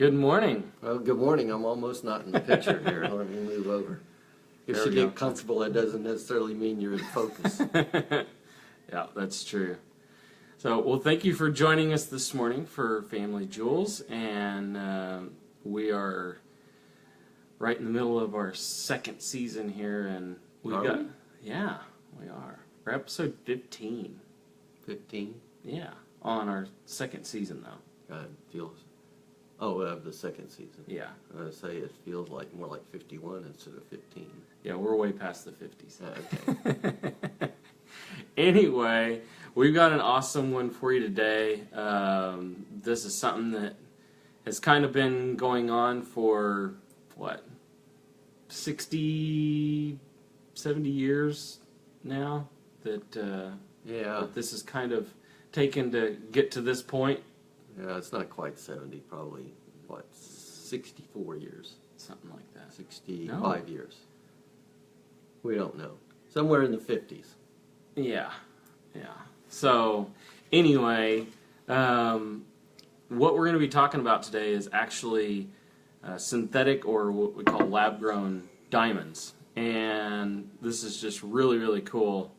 Good morning. Well, good morning. I'm almost not in the picture here. Let me move over. If There you we go. get comfortable, that doesn't necessarily mean you're in focus. Yeah, that's true. So, well, thank you for joining us this morning for Family Jewels, and we are right in the middle of our second season here, and we Are got we? yeah, we are. We're episode 15. 15? Yeah, on our second season though. God, feels. Oh, of the second season. Yeah, I say it feels like more like 51 instead of 15. yeah, we're way past the 50s. Okay. Anyway, we've got an awesome one for you today. This is something that has kind of been going on for, 60, 70 years now that, Yeah. that this is kind of taken to get to this point. Yeah, it's not quite 70, probably, 64 years? Something like that. 65 years. We don't know. Somewhere in the 50s. Yeah, yeah. So, anyway, what we're going to be talking about today is actually synthetic, or what we call lab-grown diamonds. And this is just really, really cool.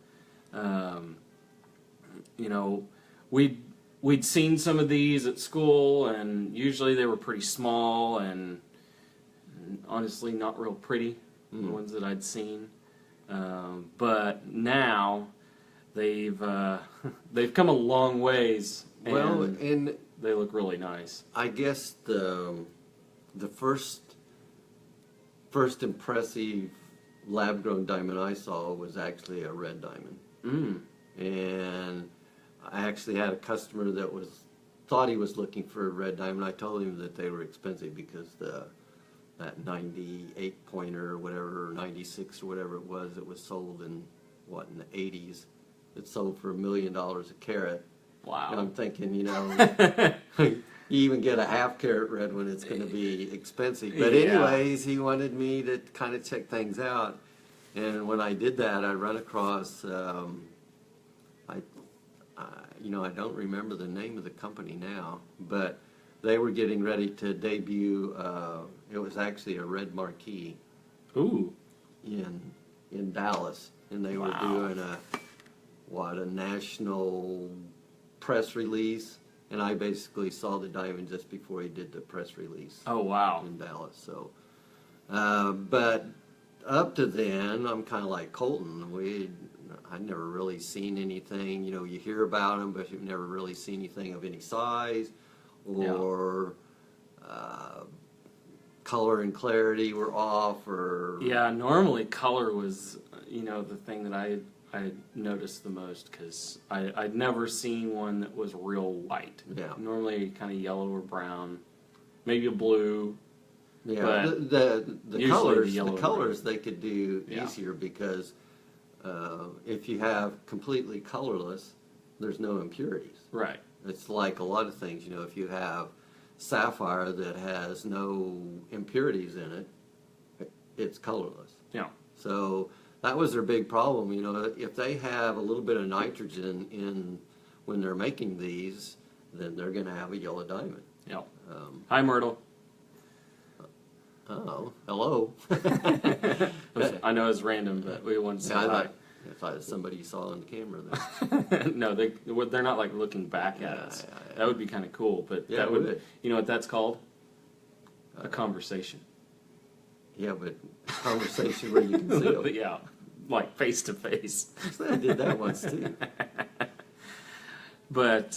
We'd seen some of these at school, and usually they were pretty small and honestly not real pretty, the ones that I'd seen. But now they've come a long ways, and Well, and they look really nice. I guess the first impressive lab-grown diamond I saw was actually a red diamond. And I actually had a customer that thought he was looking for a red diamond. I told him that they were expensive because that 98 pointer or whatever, or 96 or whatever it was sold in the 80s. It sold for $1 million a carat. Wow. And I'm thinking, you even get a half carat red one, it's going to be expensive. But anyways, he wanted me to kind of check things out. And when I did that, I run across, I don't remember the name of the company now, but they were getting ready to debut, it was actually a red marquee. Ooh. In Dallas. And they were doing a national press release. And I basically saw the diamond just before he did the press release. Oh, wow. In Dallas. So, but up to then, I'm kind of like Colton. I'd never really seen anything. You hear about them, but you've never really seen anything of any size or color and clarity were off. Or normally color was the thing that I noticed the most, because I'd never seen one that was real white. Yeah. Normally kind of yellow or brown, maybe a blue. Yeah, but the colors they could do Yeah. easier because if you have completely colorless, there's no impurities. Right. It's like a lot of things, if you have sapphire that has no impurities in it, it's colorless. Yeah. So that was their big problem. If they have a little bit of nitrogen in when they're making these, then they're going to have a yellow diamond. Yeah. Hi, Myrtle. Oh, hello. I know it's random, but we wanted to say hi. I thought it was somebody you saw on the camera there. No, they're not like looking back at us. Yeah. That would be kind of cool, but Yeah, that it would. would. You know what that's called? A conversation. Yeah, but conversation where you can see them. Yeah, like face to face. I did that once too. But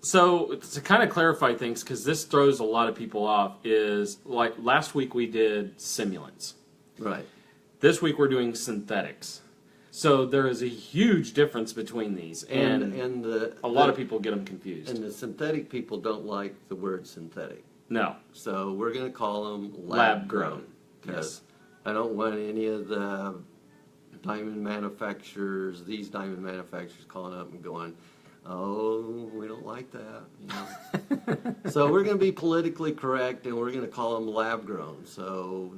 so to kind of clarify things, because this throws a lot of people off, is like last week we did simulants. Right. This week we're doing synthetics. So there is a huge difference between these, and a lot of people get them confused. And the synthetic people don't like the word synthetic. No. So we're going to call them Lab grown. lab-grown. Because Yes. I don't want any of the diamond manufacturers, these diamond manufacturers calling up and going, oh, we don't like that. So we're going to be politically correct, and we're going to call them lab-grown. So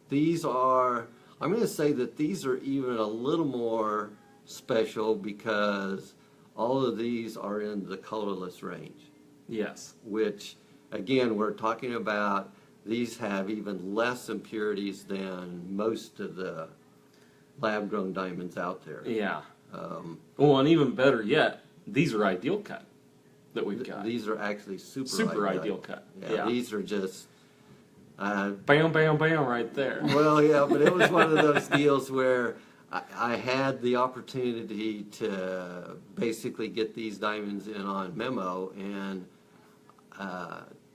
these are, I'm going to say that these are even a little more special because all of these are in the colorless range. Yes. Which again, we're talking about these have even less impurities than most of the lab-grown diamonds out there. Yeah. Well, and even better yet, these are ideal cut that we've got. These are actually super ideal cut. Yeah, these are just bam, bam, bam, right there. Well, yeah, but it was one of those deals where I had the opportunity to basically get these diamonds in on memo, and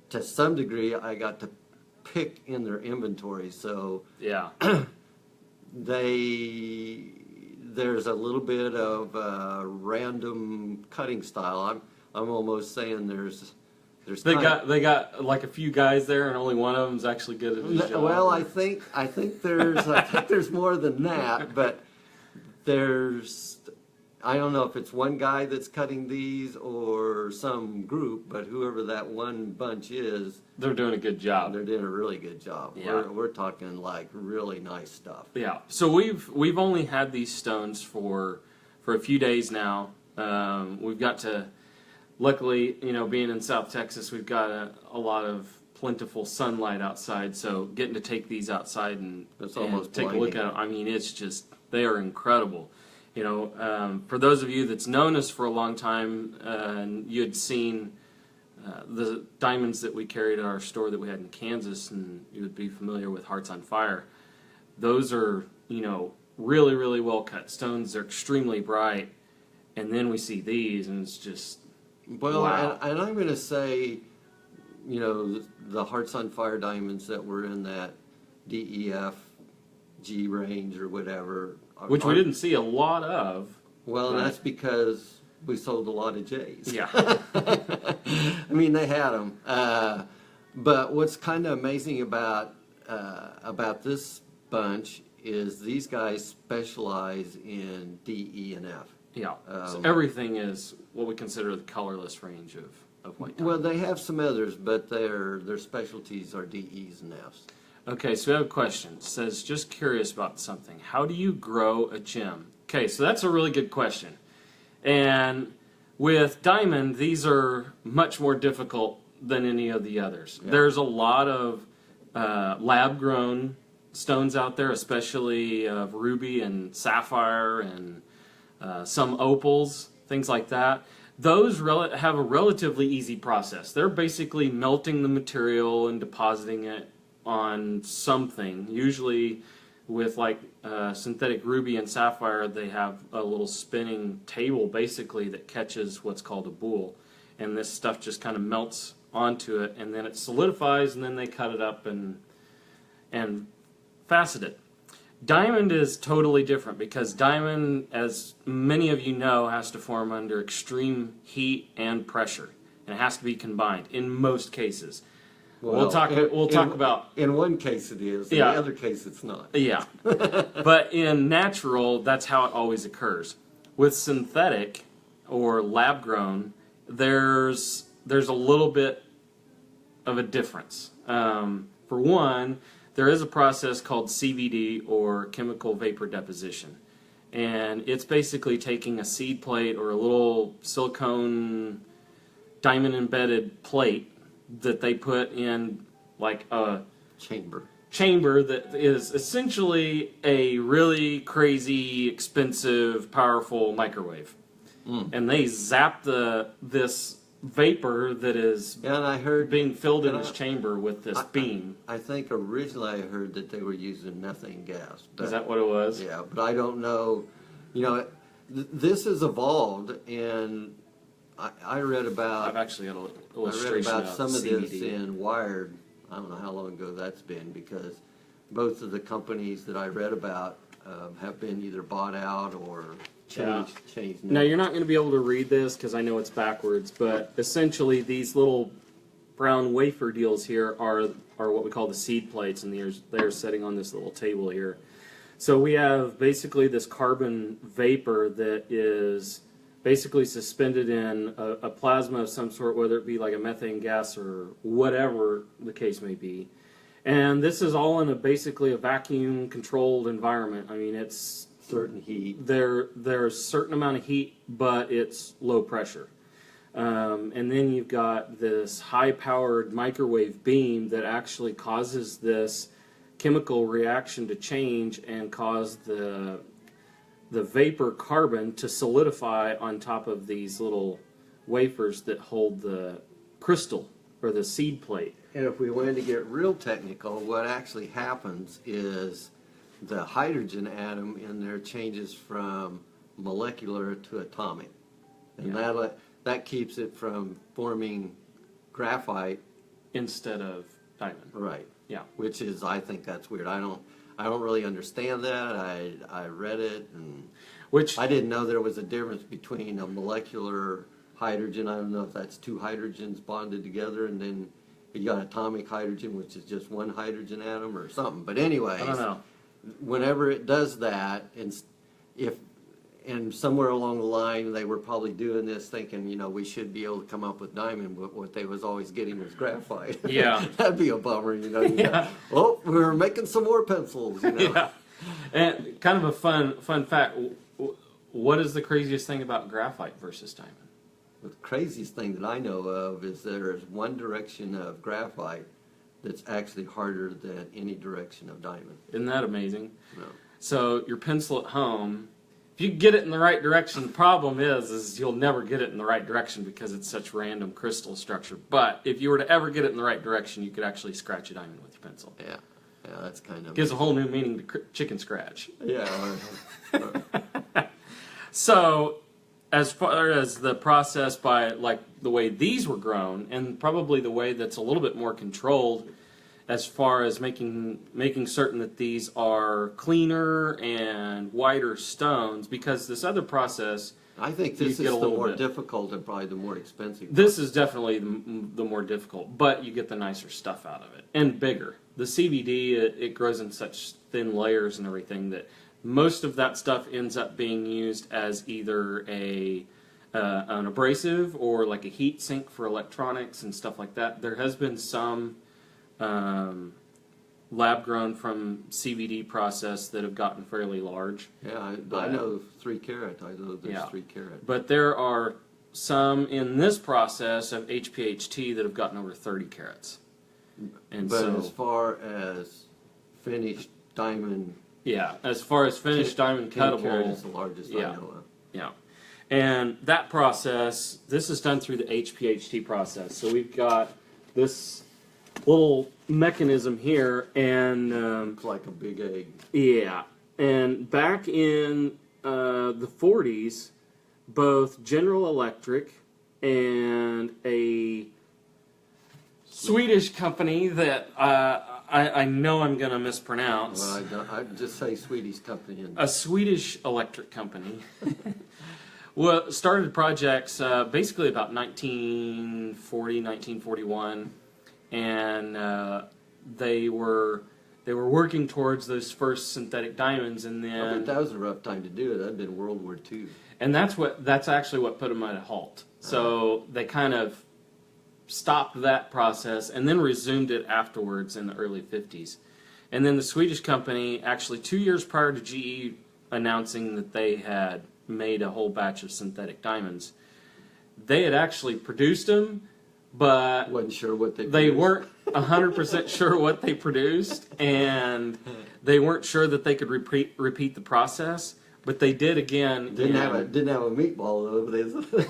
to some degree, I got to pick in their inventory. So yeah, there's a little bit of random cutting style. I'm almost saying they got like a few guys there, and only one of them's actually good at his job. Well, I think there's more than that, but I don't know if it's one guy that's cutting these or some group, but whoever that one bunch is, they're doing a good job. They're doing a really good job. Yeah. We're talking like really nice stuff. Yeah. So we've only had these stones for a few days now. We've got to, luckily, being in South Texas, we've got a lot of plentiful sunlight outside. So getting to take these outside and take a look at them, I mean, it's just, they are incredible. For those of you that's known us for a long time, and you had seen the diamonds that we carried at our store that we had in Kansas, and you would be familiar with Hearts on Fire. Those are, really, really well cut stones. They're extremely bright. And then we see these, and it's just, well, wow. And I'm going to say, the Hearts on Fire diamonds that were in that DEF G range or whatever, which we didn't see a lot of. Well, right? That's because we sold a lot of J's. Yeah. I mean, they had them. But what's kind of amazing about this bunch is these guys specialize in D, E, and F. Yeah. So everything is what we consider the colorless range of white diamond. Well, they have some others, but their specialties are D, E's, and F's. Okay, so we have a question. It says, just curious about something. How do you grow a gem? Okay, so that's a really good question. And with diamond, these are much more difficult than any of the others. Yeah. There's a lot of lab-grown stones out there, especially ruby and sapphire and some opals, things like that. Those have a relatively easy process. They're basically melting the material and depositing it on something. Usually with like synthetic ruby and sapphire, they have a little spinning table basically that catches what's called a boule, and this stuff just kind of melts onto it, and then it solidifies, and then they cut it up and facet it. Diamond is totally different, because diamond, as many of you know, has to form under extreme heat and pressure, and it has to be combined in most cases. Well, we'll talk about. In one case it is, in the other case it's not. Yeah, but in natural, that's how it always occurs. With synthetic or lab grown, there's a little bit of a difference. For one, there is a process called CVD, or chemical vapor deposition, and it's basically taking a seed plate or a little silicone diamond embedded plate that they put in like a chamber that is essentially a really crazy, expensive, powerful microwave. And they zap this vapor that is being filled in this chamber with this beam. I think originally I heard that they were using methane gas. Is that what it was? Yeah, but I don't know. This has evolved, and I read about. I've actually got an illustration I read about some of CVD. this in Wired. I don't know how long ago that's been, because both of the companies that I read about have been either bought out or changed. Now, you're not going to be able to read this because I know it's backwards, but essentially these little brown wafer deals here are what we call the seed plates, and they're sitting on this little table here. So we have basically this carbon vapor that is basically suspended in a plasma of some sort, whether it be like a methane gas or whatever the case may be. And this is all in basically a vacuum-controlled environment. I mean, it's certain heat. There's a certain amount of heat, but it's low pressure. And then you've got this high-powered microwave beam that actually causes this chemical reaction to change and cause the vapor carbon to solidify on top of these little wafers that hold the crystal or the seed plate. And if we wanted to get real technical, what actually happens is the hydrogen atom in there changes from molecular to atomic. And that keeps it from forming graphite Instead of diamond. Right. Yeah. Which is, I think that's weird. I don't really understand that. I read it, and Which I didn't know there was a difference between a molecular hydrogen. I don't know if that's two hydrogens bonded together, and then you got atomic hydrogen, which is just one hydrogen atom or something. But anyways, I don't know. whenever it does that, and somewhere along the line they were probably doing this thinking, we should be able to come up with diamond, but what they was always getting was graphite. Yeah. That'd be a bummer, Yeah. Oh, we're making some more pencils, Yeah. And kind of a fun fact. What is the craziest thing about graphite versus diamond? The craziest thing that I know of is there is one direction of graphite that's actually harder than any direction of diamond. Isn't that amazing? No. So your pencil at home, if you get it in the right direction, the problem is you'll never get it in the right direction because it's such random crystal structure. But if you were to ever get it in the right direction, you could actually scratch a diamond with your pencil. Yeah, that's kind of... Gives a whole new meaning to chicken scratch. Yeah. So, as far as the process by, like, the way these were grown, and probably the way that's a little bit more controlled as far as making certain that these are cleaner and whiter stones, because this other process... I think this is the more difficult and probably the more expensive. This is definitely the more difficult, but you get the nicer stuff out of it, and bigger. The CVD, it grows in such thin layers and everything that most of that stuff ends up being used as either an abrasive or like a heat sink for electronics and stuff like that. There has been some lab grown from CVD process that have gotten fairly large. Yeah, I know 3 carat. I know there's 3 carat. But there are some in this process of HPHT that have gotten over 30 carats. And but so, as far as finished diamond... Yeah, as far as finished diamond 10 cuttable, carat is the largest I know of. Yeah, and that process, this is done through the HPHT process. So we've got this little mechanism here, and Looks like a big egg. yeah, and back in the 40s, both General Electric and a Swedish company that I know I'm going to mispronounce. Well, I'd just say Swedish company. A Swedish electric company started projects basically about 1940, 1941, and they were working towards those first synthetic diamonds, and I then bet that was a rough time to do it. That'd been World War II. and that's actually what put them at a halt. So they kind of stopped that process and then resumed it afterwards in the early 50s. And then the Swedish company, actually 2 years prior to GE announcing that they had made a whole batch of synthetic diamonds, they had actually produced them, but Wasn't sure what they weren't 100% sure what they produced, and they weren't sure that they could repeat the process. But they did again. Didn't have a meatball though, but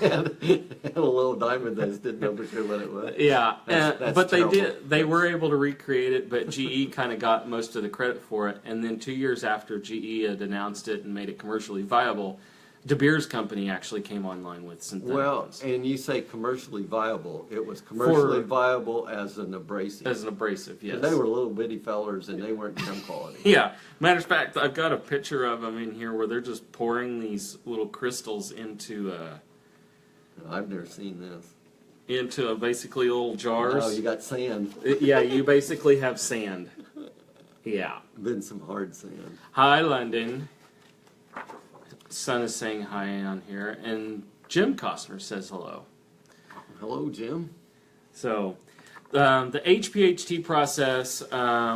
they had a little diamond that just didn't know for sure what it was. Yeah, That's but terrible. they were able to recreate it, but GE kind of got most of the credit for it. And then 2 years after GE had announced it and made it commercially viable, De Beers company actually came online with synthetic ones. And you say commercially viable. It was commercially viable as an abrasive. As an abrasive, yes. They were little bitty fellers and they weren't gem quality. Yeah. Matter of fact, I've got a picture of them in here where they're just pouring these little crystals into I've never seen this. Basically little jars. Oh, you got sand. Yeah, you basically have sand. Yeah. Been some hard sand. Hi, London. Son is saying hi on here, and Jim Costner says hello. Hello, Jim. So, the HPHT process,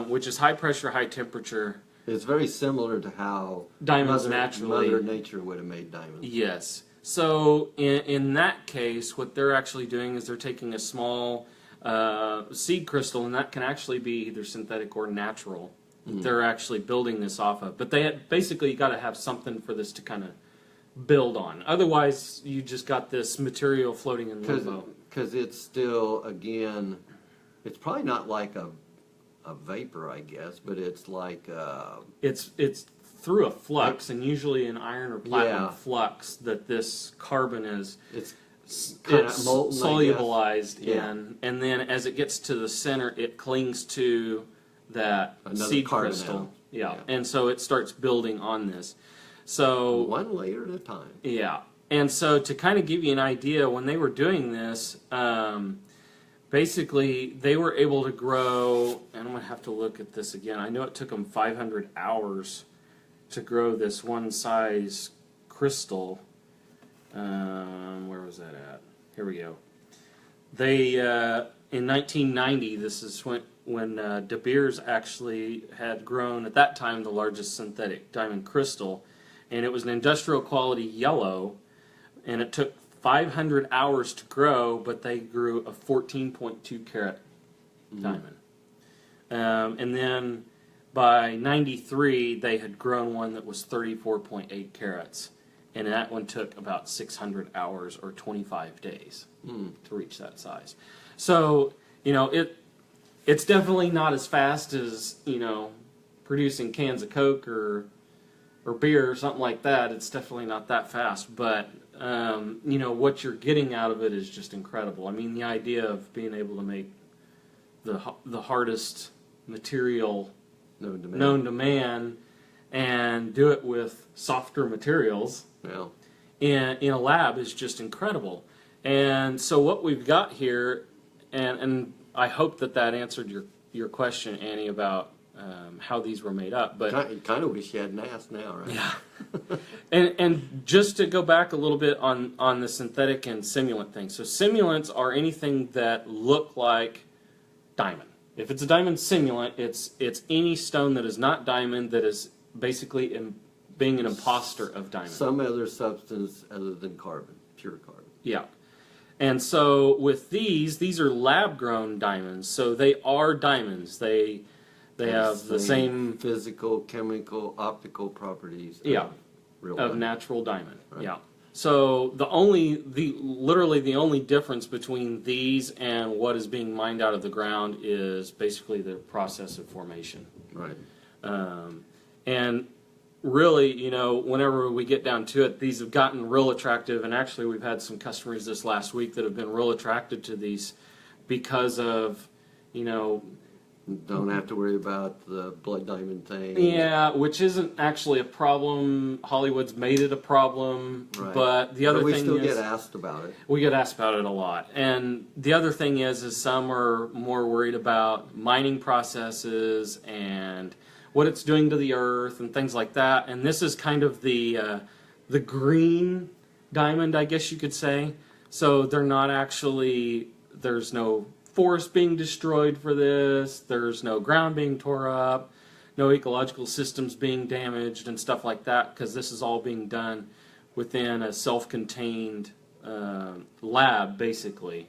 which is high pressure, high temperature. It's very similar to how Diamonds Mother naturally. Mother Nature would have made diamonds. Yes. So in that case, what they're actually doing is they're taking a small seed crystal, and that can actually be either synthetic or natural. They're actually building this off of. But they basically got to have something for this to kind of build on. Otherwise, you just got this material floating in limbo. Because it's still, again, it's probably not like a vapor, I guess, but it's like it's through a flux, and usually an iron or platinum flux that this carbon is. It's kind of molten, solubilized in, and then as it gets to the center, it clings to that another seed carbon crystal. atom. Yeah, and so it starts building on this. So one layer at a time. Yeah, and so to kind of give you an idea, when they were doing this, basically they were able to grow, and I'm going to have to look at this again. I know it took them 500 hours to grow this one size crystal. Where was that at? Here we go. They in 1990. This is when De Beers actually had grown at that time the largest synthetic diamond crystal, and it was an industrial quality yellow, and it took 500 hours to grow, but they grew a 14.2 carat diamond, and then by 93 they had grown one that was 34.8 carats. And that one took about 600 hours or 25 days to reach that size. So, it's definitely not as fast as, producing cans of Coke or beer or something like that. It's definitely not that fast. But, what you're getting out of it is just incredible. I mean, the idea of being able to make the hardest material known to man and do it with softer materials in a lab is just incredible. And so what we've got here, and I hope that answered your question, Annie, about how these were made up. But I kind of wish you hadn't asked now, right? Yeah. and just to go back a little bit on the synthetic and simulant thing. So simulants are anything that look like diamond. If it's a diamond simulant, it's any stone that is not diamond that is basically being an imposter of diamond. Some other substance other than carbon, pure carbon. Yeah. And so with these are lab-grown diamonds, so they are diamonds. They have the same physical, chemical, optical properties of natural diamond. Right. Yeah. So literally the only difference between these and what is being mined out of the ground is basically the process of formation. Right. And really, whenever we get down to it, these have gotten real attractive. And actually, we've had some customers this last week that have been real attracted to these because of, Don't have to worry about the blood diamond thing. Yeah, which isn't actually a problem. Hollywood's made it a problem. Right. But the other thing is... we still get asked about it. We get asked about it a lot. And the other thing is some are more worried about mining processes and what it's doing to the earth and things like that. And this is kind of the green diamond, I guess you could say. So they're not actually... There's no forest being destroyed for this. There's no ground being tore up. No ecological systems being damaged and stuff like that, because this is all being done within a self-contained lab, basically.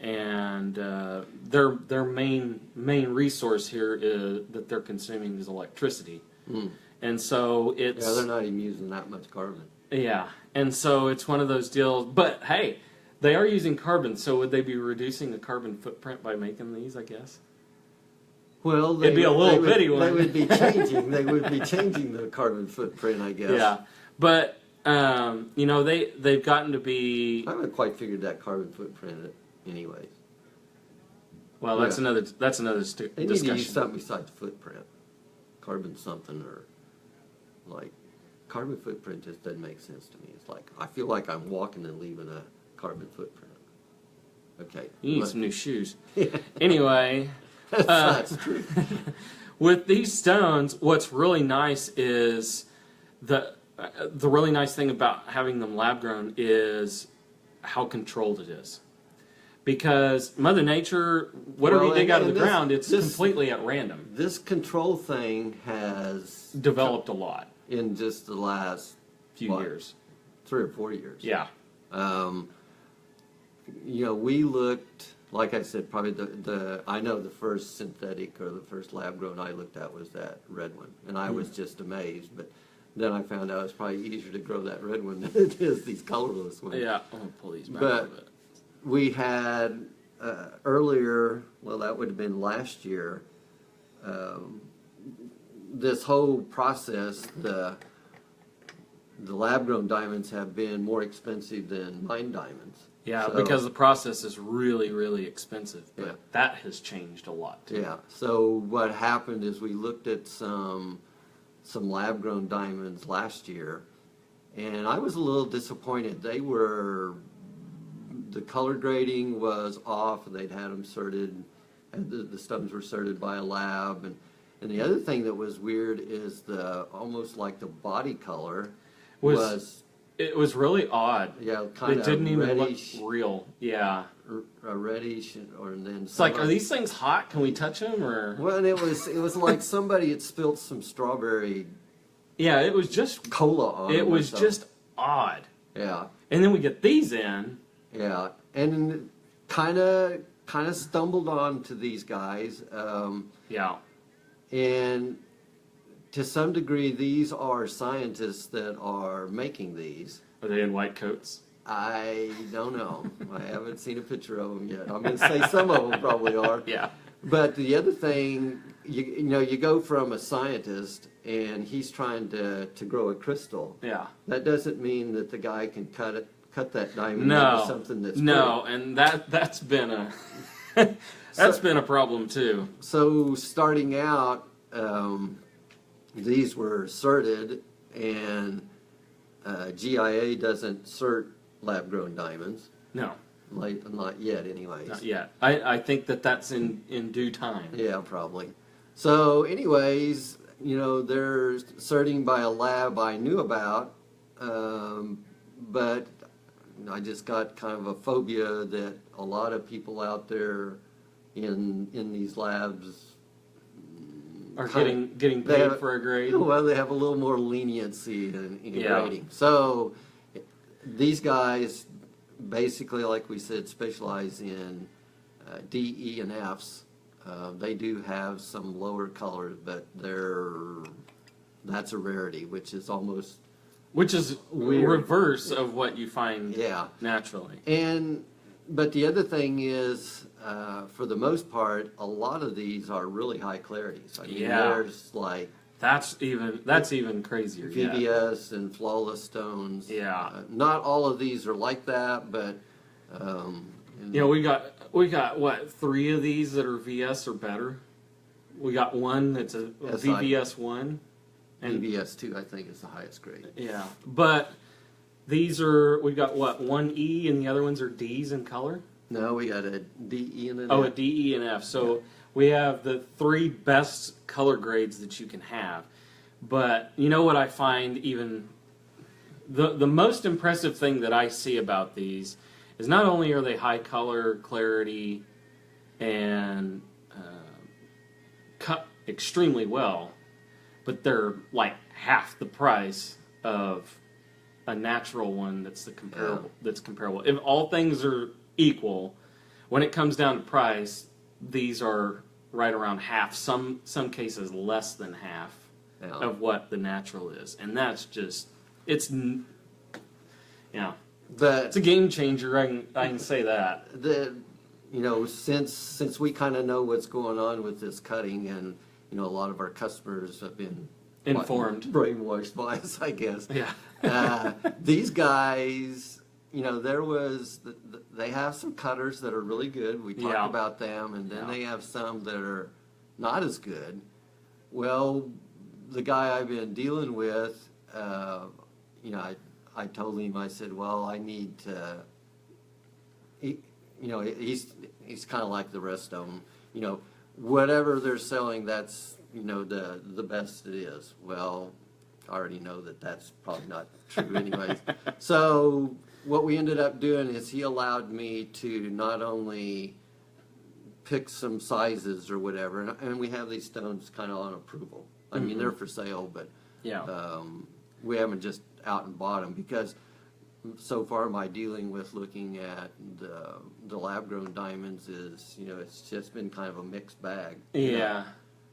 And their main resource here that they're consuming is electricity. And so it's... Yeah, they're not even using that much carbon. Yeah, and so it's one of those deals. But hey, they are using carbon, so would they be reducing the carbon footprint by making these, I guess? Well, it'd be a little bitty one. They would be changing. They would be changing the carbon footprint, I guess. Yeah, but they've gotten to be... I haven't quite figured that carbon footprint anyways. Well, that's another discussion. They need to use something besides footprint. Carbon something, or like carbon footprint just doesn't make sense to me. It's like I feel like I'm walking and leaving a carbon footprint. Okay. You need some new shoes. Anyway, that's true. With these stones, what's really nice is the really nice thing about having them lab grown is how controlled it is. Because Mother Nature, whatever you dig out of the ground, it's completely at random. This control thing has developed a lot in just the last few years. 3 or 4 years. Yeah. You know, we looked, like I said, probably I know the first synthetic or the first lab grown I looked at was that red one, and I was just amazed. But then I found out it's probably easier to grow that red one than it is these colorless ones. Yeah. I'm gonna pull these back But a little bit. we had earlier, well, that would have been last year. This whole process, the lab grown diamonds have been more expensive than mine diamonds. Yeah, So- because the process is really, really expensive. But Yeah. that has changed a lot too. Yeah. So what happened is we looked at some lab grown diamonds last year, and I was a little disappointed. The color grading was off. They'd had them sorted, and the stones were sorted by a lab, and the other thing that was weird is almost like the body color was It was really odd. yeah, kind It of didn't even reddish, look real. Yeah. a reddish, or then It's like, are these things hot? Can we touch them? Or well, and it was like somebody had spilled some strawberry yeah, it was just cola on it them or was something. just odd. Yeah, And then we get these in. yeah, and kind of stumbled on to these guys, Yeah. and to some degree, these are scientists that are making these. Are they in white coats? I don't know. I haven't seen a picture of them yet. I'm going to say some of them probably are. Yeah. But the other thing, you know, you go from a scientist and he's trying to grow a crystal. Yeah. That doesn't mean that the guy can cut that diamond No. into something that's No, and that's been a been a problem too. So starting out, these were sorted, and GIA doesn't sort lab-grown diamonds. No, Not yet, anyways. not yet. I think that's in due time. Yeah, probably. So, anyways, you know, they're sorting by a lab I knew about, but I just got kind of a phobia that a lot of people out there in these labs Are kind getting they paid have- for a grade. well, they have a little more leniency in Yeah. grading. So these guys, basically, like we said, specialize in D, E, and Fs. They do have some lower colors, but that's a rarity, which is almost Which is weird. reverse of what you find Yeah. naturally. But the other thing is, for the most part, a lot of these are really high clarities. I mean, Yeah. there's like That's even crazier. Yeah. VVS and flawless stones. Yeah. Not all of these are like that, but You know, we got what, 3 of these that are VS or better. We got one that's a Yes, VVS one, and VVS 2, I think, is the highest grade. yeah, but these are we got what, one E and the other ones are D's in color. No, we got a D, E, and an Oh, a F. D, E, and F. So we have the 3 best color grades that you can have. But you know what I find even the most impressive thing that I see about these is not only are they high color, clarity, and cut extremely well, but they're like half the price of a natural one that's comparable. That's comparable. If all things are equal, when it comes down to price, these are right around half. Some cases less than half Yeah. of what the natural is, and that's just it's But it's a game changer. I can say that. Since we kind of know what's going on with this cutting, and a lot of our customers have been Informed. brainwashed by us, I guess. Yeah. These guys, they have some cutters that are really good. We talked Yeah. about them, and then Yeah. they have some that are not as good. Well, the guy I've been dealing with, I told him, I said, well, I need to. He's kind of like the rest of them. Whatever they're selling, that's the best it is. Well, I already know that that's probably not true, anyways. So what we ended up doing is he allowed me to not only pick some sizes or whatever, and we have these stones kind of on approval. I mean, they're for sale, but Yeah. we haven't just out and bought them, because so far my dealing with looking at the lab-grown diamonds is, it's just been kind of a mixed bag. Yeah.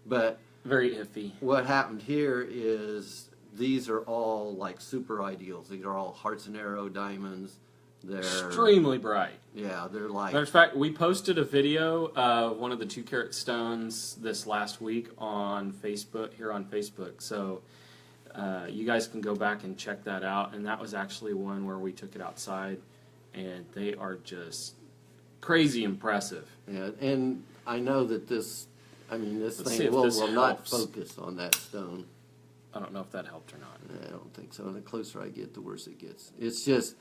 But Very iffy. what happened here is these are all like super ideals. These are all hearts and arrow diamonds. They're Extremely bright. Yeah, they're like. Matter of fact, we posted a video of one of the 2-carat stones this last week on Facebook, here on Facebook. So you guys can go back and check that out. And that was actually one where we took it outside, and they are just crazy impressive. Yeah, and I know that this Let's see thing if will this not helps. focus on that stone. I don't know if that helped or not. I don't think so. And the closer I get, the worse it gets. It's just,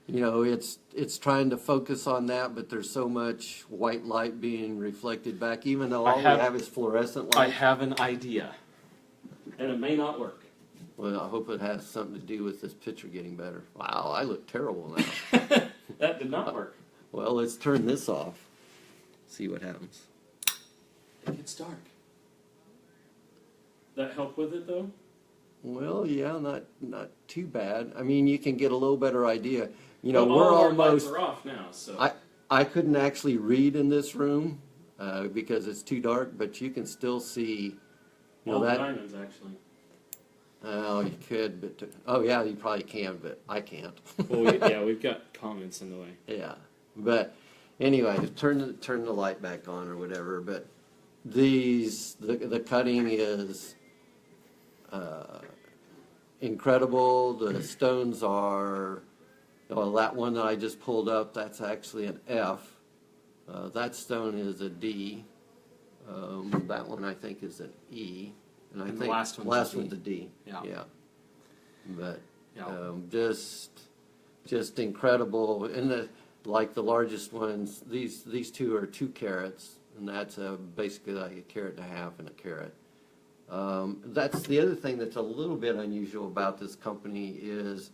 it's trying to focus on that, but there's so much white light being reflected back, even though all we have is fluorescent I light. have an idea, and it may not work. Well, I hope it has something to do with this picture getting better. Wow, I look terrible now. That did not work. Well, let's turn this off. See what happens. It gets dark. That help with it though? Well, yeah, not too bad. I mean, you can get a little better idea. But We're all our lights almost. are off now, so. I couldn't actually read in this room because it's too dark, but you can still see. All the that. diamonds, actually. Oh, you could, but oh yeah, you probably can, but I can't. Well, yeah, we've got comments in the way. Yeah, but anyway, turn the light back on or whatever. But the cutting is incredible. The stones are. Well, that one that I just pulled up, that's actually an F. That stone is a D. That one I think is an E. And I And the think last one's a D. Yeah. But Yeah. just incredible. And the largest ones, these two are 2 carats, and that's basically like a carat and a half and a carat. That's the other thing that's a little bit unusual about this company is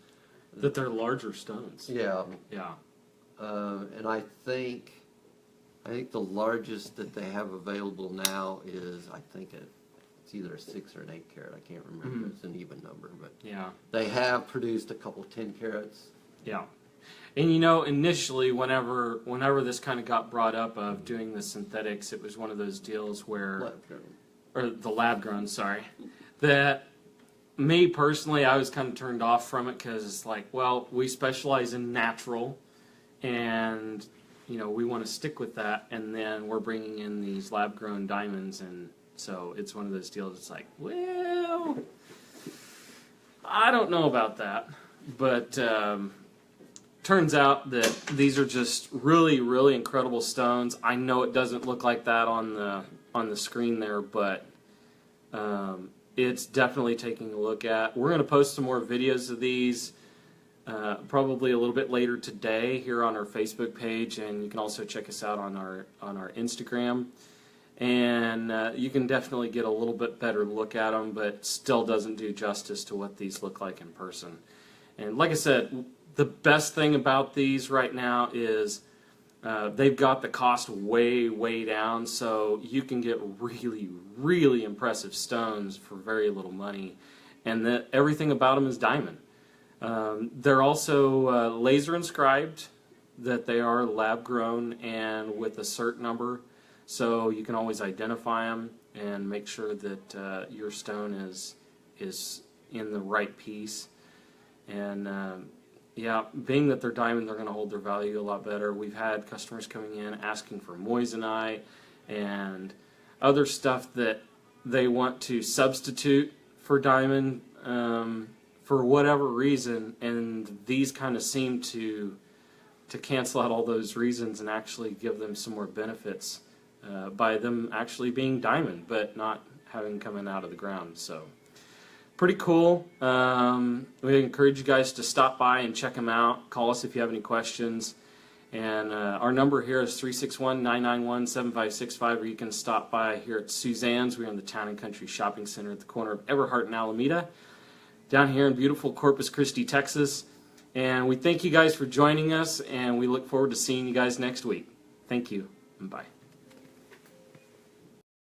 That they're larger stones. yeah. Yeah. And I think the largest that they have available now is it's either a 6 or an 8 carat. I can't remember. It's an even number, but Yeah. they have produced a couple 10 carats. Yeah. And initially, whenever this kind of got brought up of doing the synthetics, it was one of those deals where, or the lab grown, sorry, that me personally, I was kind of turned off from it because it's like, well, we specialize in natural, and we want to stick with that, and then we're bringing in these lab grown diamonds, and so it's one of those deals. It's like, well, I don't know about that, but turns out that these are just really, really incredible stones. I know it doesn't look like that on the screen there, but it's definitely taking a look at. We're going to post some more videos of these probably a little bit later today here on our Facebook page, and you can also check us out on our Instagram. And you can definitely get a little bit better look at them, but still doesn't do justice to what these look like in person. And like I said, the best thing about these right now is they've got the cost way, way down, so you can get really, really impressive stones for very little money. And everything about them is diamond. They're also laser inscribed, that they are lab grown and with a cert number, so you can always identify them and make sure that your stone is in the right piece. And yeah, being that they're diamond, they're going to hold their value a lot better. We've had customers coming in asking for moissanite and other stuff that they want to substitute for diamond for whatever reason, and these kind of seem to cancel out all those reasons and actually give them some more benefits by them actually being diamond, but not having coming out of the ground. So pretty cool. We encourage you guys to stop by and check them out. Call us if you have any questions. And our number here is 361-991-7565, or you can stop by here at Susann's. We're in the Town and Country Shopping Center at the corner of Everhart and Alameda, down here in beautiful Corpus Christi, Texas. And we thank you guys for joining us, and we look forward to seeing you guys next week. Thank you, and bye.